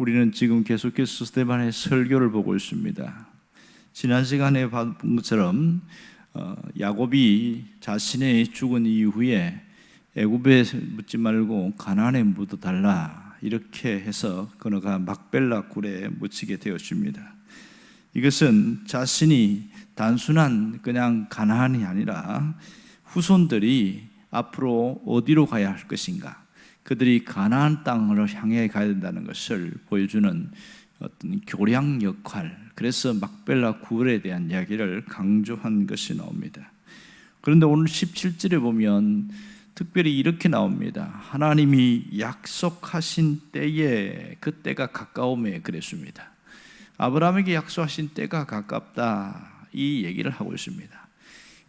우리는 지금 계속해서 스데반의 설교를 보고 있습니다. 지난 시간에 봤던 것처럼 야곱이 자신의 죽은 이후에 애굽에 묻지 말고 가나안에 묻어달라 이렇게 해서 그가 막벨라 굴에 묻히게 되었습니다. 이것은 자신이 단순한 그냥 가나안이 아니라 후손들이 앞으로 어디로 가야 할 것인가, 그들이 가나안 땅으로 향해 가야 된다는 것을 보여주는 어떤 교량 역할, 그래서 막벨라 굴에 대한 이야기를 강조한 것이 나옵니다. 그런데 오늘 17절에 보면 특별히 이렇게 나옵니다. 하나님이 약속하신 때에 그 때가 가까움에 그랬습니다. 아브라함에게 약속하신 때가 가깝다, 이 얘기를 하고 있습니다.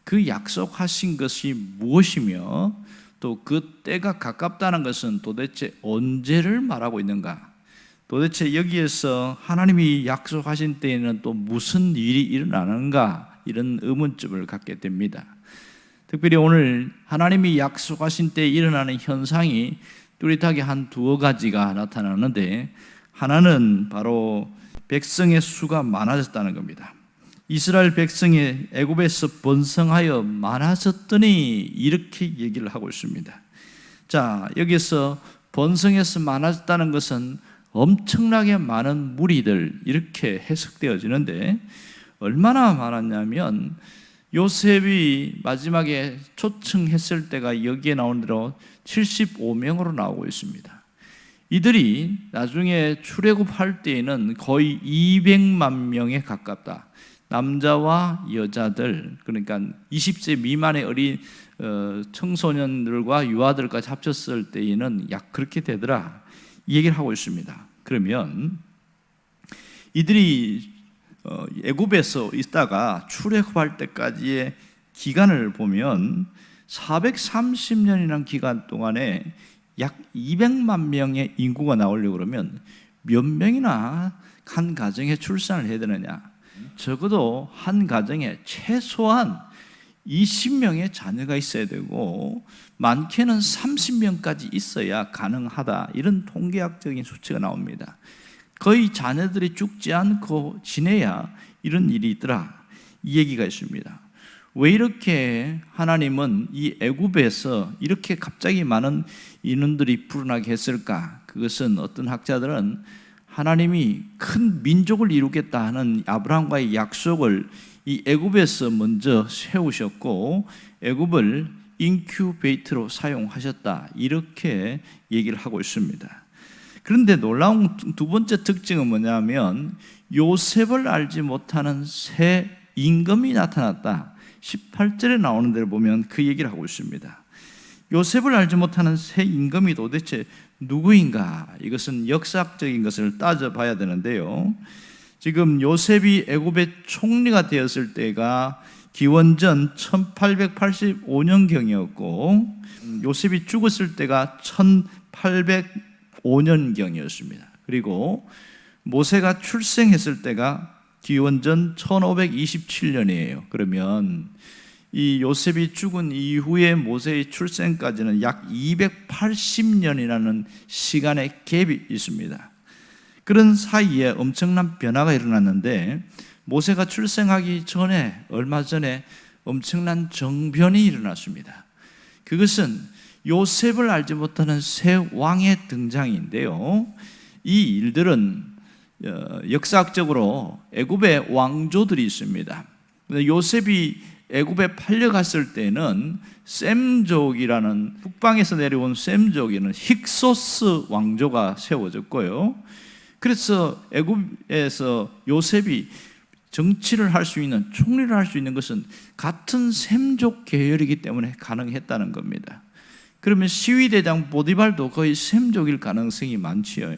그 약속하신 것이 무엇이며 또 그 때가 가깝다는 것은 도대체 언제를 말하고 있는가? 도대체 여기에서 하나님이 약속하신 때에는 또 무슨 일이 일어나는가? 이런 의문점을 갖게 됩니다. 특별히 오늘 하나님이 약속하신 때에 일어나는 현상이 뚜렷하게 한 두어 가지가 나타나는데, 하나는 바로 백성의 수가 많아졌다는 겁니다. 이스라엘 백성이 애굽에서 번성하여 많아졌더니 이렇게 얘기를 하고 있습니다. 자, 여기서 번성해서 많아졌다는 것은 엄청나게 많은 무리들, 이렇게 해석되어지는데, 얼마나 많았냐면 요셉이 마지막에 초청했을 때가 여기에 나온 대로 75명으로 나오고 있습니다. 이들이 나중에 출애굽할 때에는 거의 200만 명에 가깝다. 남자와 여자들, 그러니까 20세 미만의 어린 청소년들과 유아들까지 합쳤을 때에는 약 그렇게 되더라, 이 얘기를 하고 있습니다. 그러면 이들이 애굽에서 있다가 출애굽할 때까지의 기간을 보면 430년이라는 기간 동안에 약 200만 명의 인구가 나오려고 그러면 몇 명이나 한 가정에 출산을 해야 되느냐? 적어도 한 가정에 최소한 20명의 자녀가 있어야 되고 많게는 30명까지 있어야 가능하다, 이런 통계학적인 수치가 나옵니다. 거의 자녀들이 죽지 않고 지내야 이런 일이 있더라, 이 얘기가 있습니다. 왜 이렇게 하나님은 이 애굽에서 이렇게 갑자기 많은 인원들이 불어나게 했을까? 그것은 어떤 학자들은 하나님이 큰 민족을 이루겠다 하는 아브라함과의 약속을 이 애굽에서 먼저 세우셨고 애굽을 인큐베이터로 사용하셨다, 이렇게 얘기를 하고 있습니다. 그런데 놀라운 두 번째 특징은 뭐냐면 요셉을 알지 못하는 새 임금이 나타났다. 18절에 나오는 데를 보면 그 얘기를 하고 있습니다. 요셉을 알지 못하는 새 임금이 도대체 누구인가? 이것은 역사적인 것을 따져봐야 되는데요. 지금 요셉이 애굽의 총리가 되었을 때가 기원전 1885년경이었고 요셉이 죽었을 때가 1805년경이었습니다. 그리고 모세가 출생했을 때가 기원전 1527년이에요. 그러면 이 요셉이 죽은 이후에 모세의 출생까지는 약 280년이라는 시간의 갭이 있습니다. 그런 사이에 엄청난 변화가 일어났는데 모세가 출생하기 전에, 얼마 전에 엄청난 정변이 일어났습니다. 그것은 요셉을 알지 못하는 새 왕의 등장인데요. 이 일들은 역사학적으로 애굽의 왕조들이 있습니다. 요셉이 애굽에 팔려갔을 때는 셈족이라는, 북방에서 내려온 셈족이라는 힉소스 왕조가 세워졌고요. 그래서 애굽에서 요셉이 정치를 할 수 있는, 총리를 할 수 있는 것은 같은 셈족 계열이기 때문에 가능했다는 겁니다. 그러면 시위대장 보디발도 거의 셈족일 가능성이 많지요.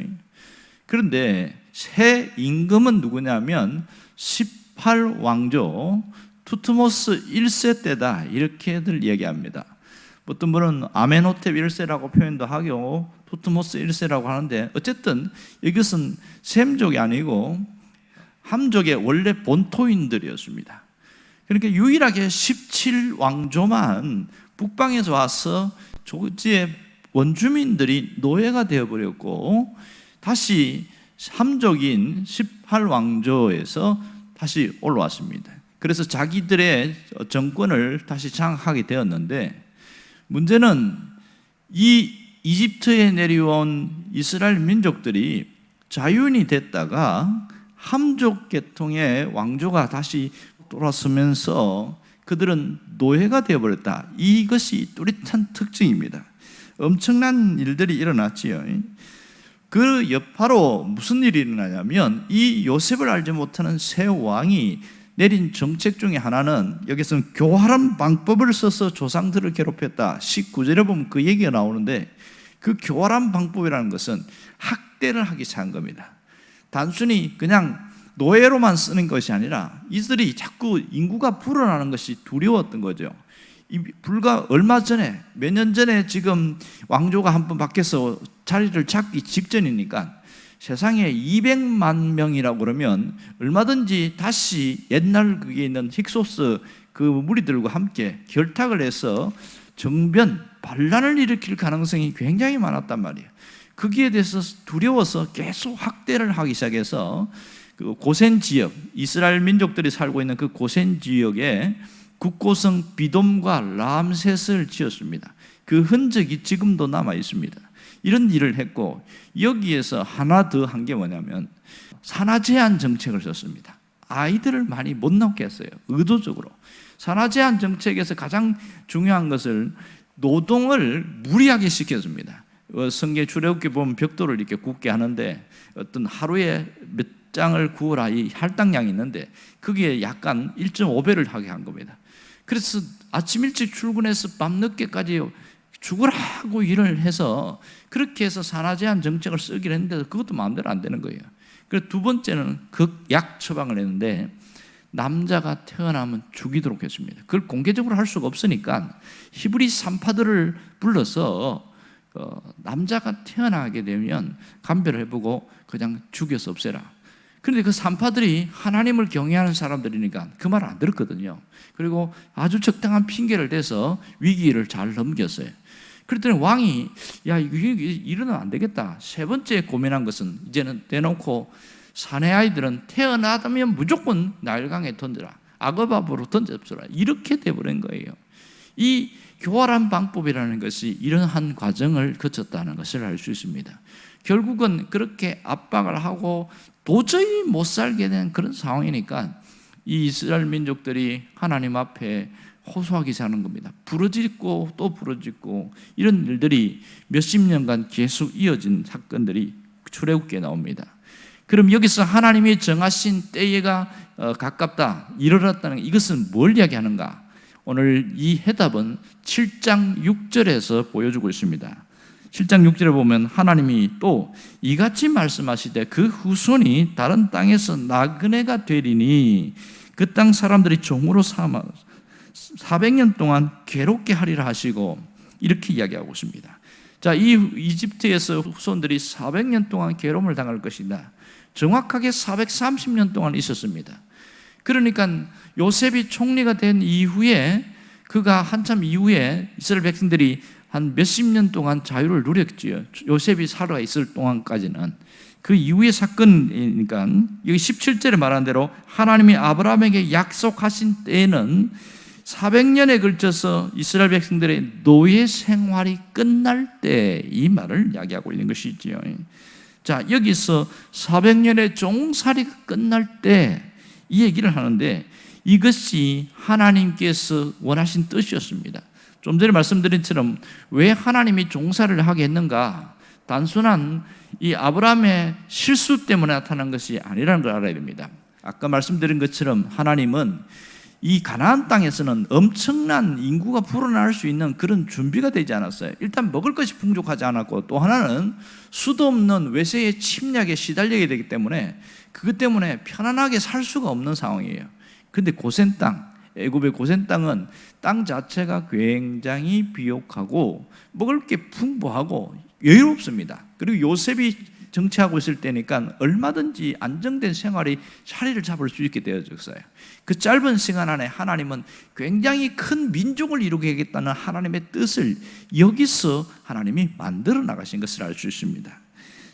그런데 새 임금은 누구냐면 18왕조 투트모스 1세 때다, 이렇게들 얘기합니다. 어떤 분은 아멘호텝 1세라고 표현도 하고 투트모스 1세라고 하는데, 어쨌든 이것은 셈족이 아니고 함족의 원래 본토인들이었습니다. 그러니까 유일하게 17왕조만 북방에서 와서 조지의 원주민들이 노예가 되어버렸고, 다시 함족인 18왕조에서 다시 올라왔습니다. 그래서 자기들의 정권을 다시 장악하게 되었는데, 문제는 이 이집트에 내려온 이스라엘 민족들이 자유인이 됐다가 함족 계통의 왕조가 다시 돌아서면서 그들은 노예가 되어버렸다. 이것이 뚜렷한 특징입니다. 엄청난 일들이 일어났지요. 그 여파로 무슨 일이 일어나냐면, 이 요셉을 알지 못하는 새 왕이 내린 정책 중에 하나는, 여기서는 교활한 방법을 써서 조상들을 괴롭혔다. 19절에 보면 그 얘기가 나오는데, 그 교활한 방법이라는 것은 학대를 하기 시작한 겁니다. 단순히 그냥 노예로만 쓰는 것이 아니라 이들이 자꾸 인구가 불어나는 것이 두려웠던 거죠. 불과 얼마 전에, 몇 년 전에 지금 왕조가 한 번 바뀌어서 자리를 잡기 직전이니까 세상에 200만 명이라고 그러면 얼마든지 다시 옛날 그게 있는 힉소스 그 무리들과 함께 결탁을 해서 정변, 반란을 일으킬 가능성이 굉장히 많았단 말이에요. 거기에 대해서 두려워서 계속 학대를 하기 시작해서 그 고센 지역, 이스라엘 민족들이 살고 있는 그 고센 지역에 국고성 비돔과 람셋을 지었습니다. 그 흔적이 지금도 남아 있습니다. 이런 일을 했고, 여기에서 하나 더 한 게 뭐냐면 산하 제한 정책을 썼습니다. 아이들을 많이 못 낳게 했어요. 의도적으로. 산하 제한 정책에서 가장 중요한 것을 노동을 무리하게 시켰습니다. 성경 출애굽기 보면 벽돌을 이렇게 굽게 하는데 어떤 하루에 몇 장을 구워라, 이 할당량이 있는데 거기에 약간 1.5배를 하게 한 겁니다. 그래서 아침 일찍 출근해서 밤 늦게까지 죽으라고 일을 해서 그렇게 해서 산하 제한 정책을 쓰기로 했는데 그것도 마음대로 안 되는 거예요. 그래서 두 번째는 극약 처방을 했는데, 남자가 태어나면 죽이도록 했습니다. 그걸 공개적으로 할 수가 없으니까 히브리 산파들을 불러서 남자가 태어나게 되면 감별을 해보고 그냥 죽여서 없애라. 그런데 그 산파들이 하나님을 경외하는 사람들이니까 그 말을 안 들었거든요. 그리고 아주 적당한 핑계를 대서 위기를 잘 넘겼어요. 그랬더니 왕이 야, 이러면 안 되겠다. 세 번째 고민한 것은, 이제는 대놓고 사내 아이들은 태어나면 무조건 나일강에 던져라, 악어밥으로 던져버려라, 이렇게 돼버린 거예요. 이 교활한 방법이라는 것이 이러한 과정을 거쳤다는 것을 알 수 있습니다. 결국은 그렇게 압박을 하고 도저히 못 살게 된 그런 상황이니까 이 이스라엘 민족들이 하나님 앞에 호소하기 시작하는 겁니다. 부르짖고 또 부르짖고, 이런 일들이 몇십 년간 계속 이어진 사건들이 출애굽기에 나옵니다. 그럼 여기서 하나님이 정하신 때가 가깝다, 이르렀다는, 이것은 뭘 이야기하는가? 오늘 이 해답은 7장 6절에서 보여주고 있습니다. 7장 6절에 보면 하나님이 또 이같이 말씀하시되 그 후손이 다른 땅에서 나그네가 되리니 그 땅 사람들이 종으로 삼아 400년 동안 괴롭게 하리라 하시고, 이렇게 이야기하고 있습니다. 자, 이 이집트에서 후손들이 400년 동안 괴로움을 당할 것이다. 정확하게 430년 동안 있었습니다. 그러니까 요셉이 총리가 된 이후에, 그가 한참 이후에 이스라엘 백성들이 한 몇십 년 동안 자유를 누렸지요. 요셉이 살아 있을 동안까지는. 그 이후의 사건이니까 여기 17절에 말한 대로 하나님이 아브라함에게 약속하신 때에는 400년에 걸쳐서 이스라엘 백성들의 노예 생활이 끝날 때, 이 말을 이야기하고 있는 것이지요. 자, 여기서 400년의 종살이가 끝날 때 이 얘기를 하는데, 이것이 하나님께서 원하신 뜻이었습니다. 좀 전에 말씀드린 처럼 왜 하나님이 종살이를 하게 했는가? 단순한 이 아브라함의 실수 때문에 나타난 것이 아니라는 걸 알아야 됩니다. 아까 말씀드린 것처럼 하나님은 이 가나안 땅에서는 엄청난 인구가 불어날 수 있는 그런 준비가 되지 않았어요. 일단 먹을 것이 풍족하지 않았고, 또 하나는 수도 없는 외세의 침략에 시달리게 되기 때문에 그것 때문에 편안하게 살 수가 없는 상황이에요. 그런데 고센 땅, 애굽의 고센 땅은 땅 자체가 굉장히 비옥하고 먹을 게 풍부하고 여유롭습니다. 그리고 요셉이 정치하고 있을 때니까 얼마든지 안정된 생활이 자리를 잡을 수 있게 되어졌어요. 그 짧은 시간 안에 하나님은 굉장히 큰 민족을 이루겠다는 하나님의 뜻을 여기서 하나님이 만들어 나가신 것을 알 수 있습니다.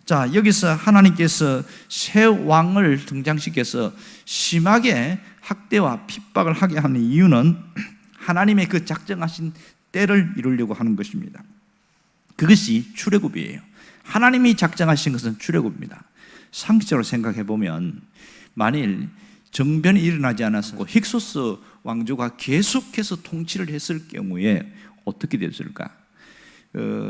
자, 여기서 하나님께서 새 왕을 등장시켜서 심하게 학대와 핍박을 하게 하는 이유는 하나님의 그 작정하신 때를 이루려고 하는 것입니다. 그것이 출애굽이에요. 하나님이 작정하신 것은 출애굽입니다. 상식적으로 생각해 보면 만일 정변이 일어나지 않아서 힉소스 왕조가 계속해서 통치를 했을 경우에 어떻게 됐을까?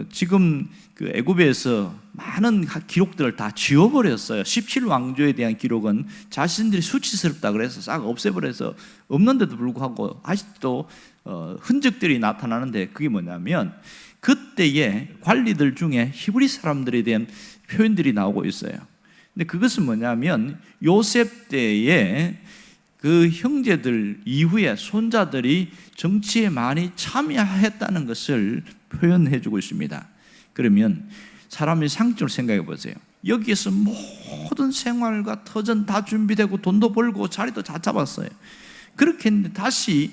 지금 그 애굽에서 많은 기록들을 다 지워버렸어요. 17왕조에 대한 기록은 자신들이 수치스럽다 그래서 싹 없애버려서 없는데도 불구하고 아직도 흔적들이 나타나는데, 그게 뭐냐면 그때의 관리들 중에 히브리 사람들에 대한 표현들이 나오고 있어요. 근데 그것은 뭐냐면 요셉 때에 그 형제들 이후에 손자들이 정치에 많이 참여했다는 것을 표현해주고 있습니다. 그러면 사람이 상식적으로 생각해 보세요. 여기에서 모든 생활과 터전 다 준비되고 돈도 벌고 자리도 다 잡았어요. 그렇게 했는데 다시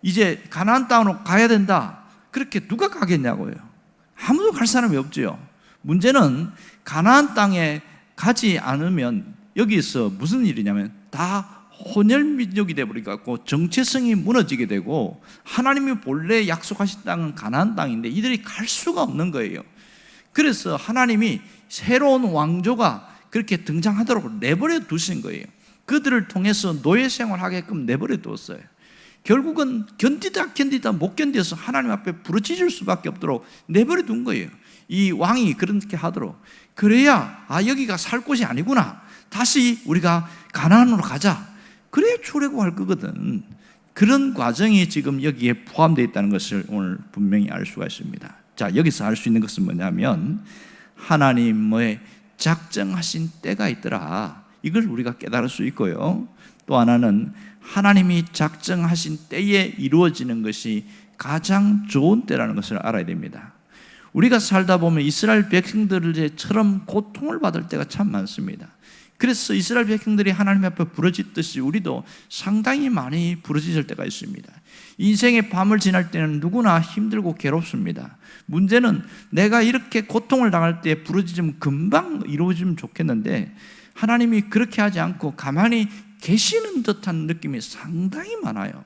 이제 가나안 땅으로 가야 된다. 그렇게 누가 가겠냐고요. 아무도 갈 사람이 없죠. 문제는 가나안 땅에 가지 않으면 여기서 무슨 일이냐면 다 혼혈민족이 되어버리고 정체성이 무너지게 되고, 하나님이 본래 약속하신 땅은 가나안 땅인데 이들이 갈 수가 없는 거예요. 그래서 하나님이 새로운 왕조가 그렇게 등장하도록 내버려 두신 거예요. 그들을 통해서 노예 생활하게끔 내버려 두었어요. 결국은 견디다 못 견뎌서 하나님 앞에 부르짖을 수밖에 없도록 내버려 둔 거예요. 이 왕이 그렇게 하도록. 그래야 여기가 살 곳이 아니구나, 다시 우리가 가나안으로 가자, 그래야 출애굽할 거거든. 그런 과정이 지금 여기에 포함되어 있다는 것을 오늘 분명히 알 수가 있습니다. 자, 여기서 알 수 있는 것은 뭐냐면 하나님의 작정하신 때가 있더라, 이걸 우리가 깨달을 수 있고요. 또 하나는 하나님이 작정하신 때에 이루어지는 것이 가장 좋은 때라는 것을 알아야 됩니다. 우리가 살다 보면 이스라엘 백성들처럼 고통을 받을 때가 참 많습니다. 그래서 이스라엘 백성들이 하나님 앞에 부르짖듯이 우리도 상당히 많이 부르짖을 때가 있습니다. 인생의 밤을 지날 때는 누구나 힘들고 괴롭습니다. 문제는 내가 이렇게 고통을 당할 때 부르짖으면 금방 이루어지면 좋겠는데 하나님이 그렇게 하지 않고 가만히 계시는 듯한 느낌이 상당히 많아요.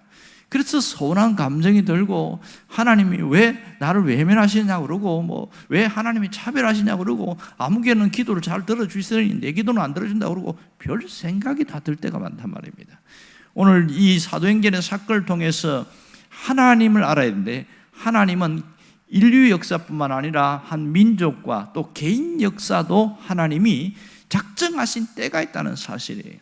그래서 서운한 감정이 들고, 하나님이 왜 나를 외면하시냐고 그러고, 왜 하나님이 차별하시냐고 그러고, 아무개는 기도를 잘 들어주시더니 내 기도는 안 들어준다고 그러고, 별 생각이 다 들 때가 많단 말입니다. 오늘 이 사도행전의 사건을 통해서 하나님을 알아야 되는데, 하나님은 인류 역사뿐만 아니라 한 민족과 또 개인 역사도 하나님이 작정하신 때가 있다는 사실이에요.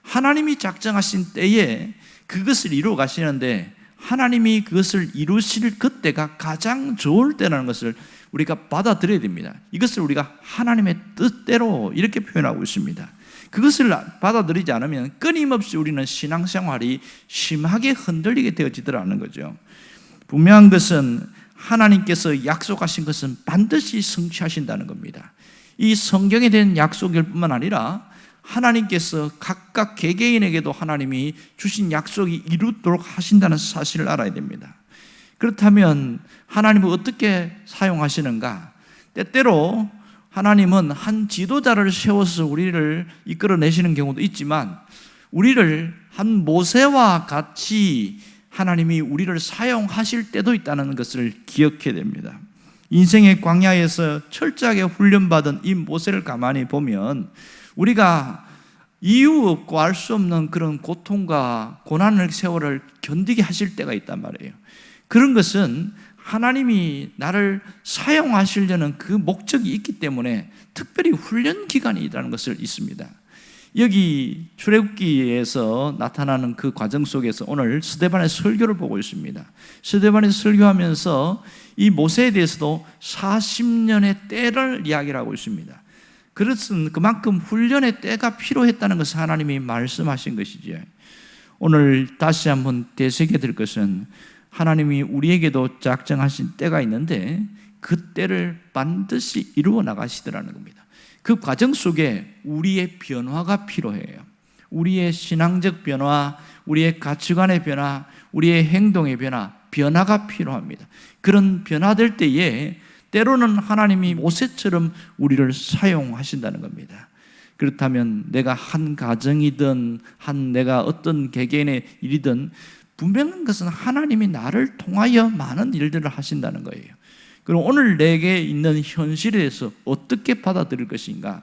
하나님이 작정하신 때에 그것을 이루어 가시는데, 하나님이 그것을 이루실 그때가 가장 좋을 때라는 것을 우리가 받아들여야 됩니다. 이것을 우리가 하나님의 뜻대로 이렇게 표현하고 있습니다. 그것을 받아들이지 않으면 끊임없이 우리는 신앙생활이 심하게 흔들리게 되어지더라는 거죠. 분명한 것은 하나님께서 약속하신 것은 반드시 성취하신다는 겁니다. 이 성경에 대한 약속일 뿐만 아니라 하나님께서 각각 개개인에게도 하나님이 주신 약속이 이루도록 하신다는 사실을 알아야 됩니다. 그렇다면 하나님은 어떻게 사용하시는가? 때때로 하나님은 한 지도자를 세워서 우리를 이끌어내시는 경우도 있지만, 우리를 한 모세와 같이 하나님이 우리를 사용하실 때도 있다는 것을 기억해야 됩니다. 인생의 광야에서 철저하게 훈련받은 이 모세를 가만히 보면 우리가 이유 없고 알 수 없는 그런 고통과 고난의 세월을 견디게 하실 때가 있단 말이에요. 그런 것은 하나님이 나를 사용하시려는 그 목적이 있기 때문에 특별히 훈련 기간이 있다는 것을 있습니다. 여기 출애굽기에서 나타나는 그 과정 속에서 오늘 스데반의 설교를 보고 있습니다. 스데반이 설교하면서 이 모세에 대해서도 40년의 때를 이야기를 하고 있습니다. 그것은 그만큼 훈련의 때가 필요했다는 것을 하나님이 말씀하신 것이죠. 오늘 다시 한번 되새겨 들 것은 하나님이 우리에게도 작정하신 때가 있는데 그 때를 반드시 이루어 나가시더라는 겁니다. 그 과정 속에 우리의 변화가 필요해요. 우리의 신앙적 변화, 우리의 가치관의 변화, 우리의 행동의 변화, 변화가 필요합니다. 그런 변화될 때에 때로는 하나님이 모세처럼 우리를 사용하신다는 겁니다. 그렇다면 내가 한 가정이든 내가 어떤 개개인의 일이든 분명한 것은 하나님이 나를 통하여 많은 일들을 하신다는 거예요. 그럼 오늘 내게 있는 현실에 대해서 어떻게 받아들일 것인가?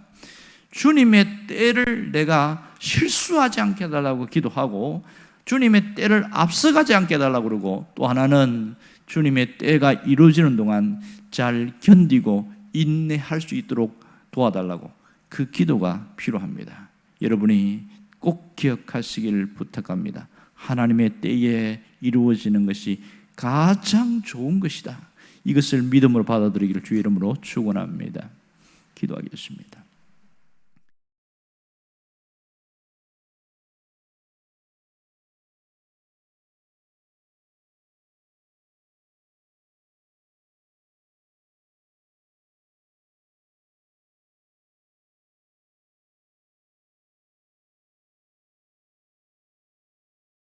주님의 때를 내가 실수하지 않게 해달라고 기도하고, 주님의 때를 앞서가지 않게 해달라고 그러고, 또 하나는 주님의 때가 이루어지는 동안 잘 견디고 인내할 수 있도록 도와달라고, 그 기도가 필요합니다. 여러분이 꼭 기억하시길 부탁합니다. 하나님의 때에 이루어지는 것이 가장 좋은 것이다. 이것을 믿음으로 받아들이기를 주의 이름으로 축원합니다. 기도하겠습니다.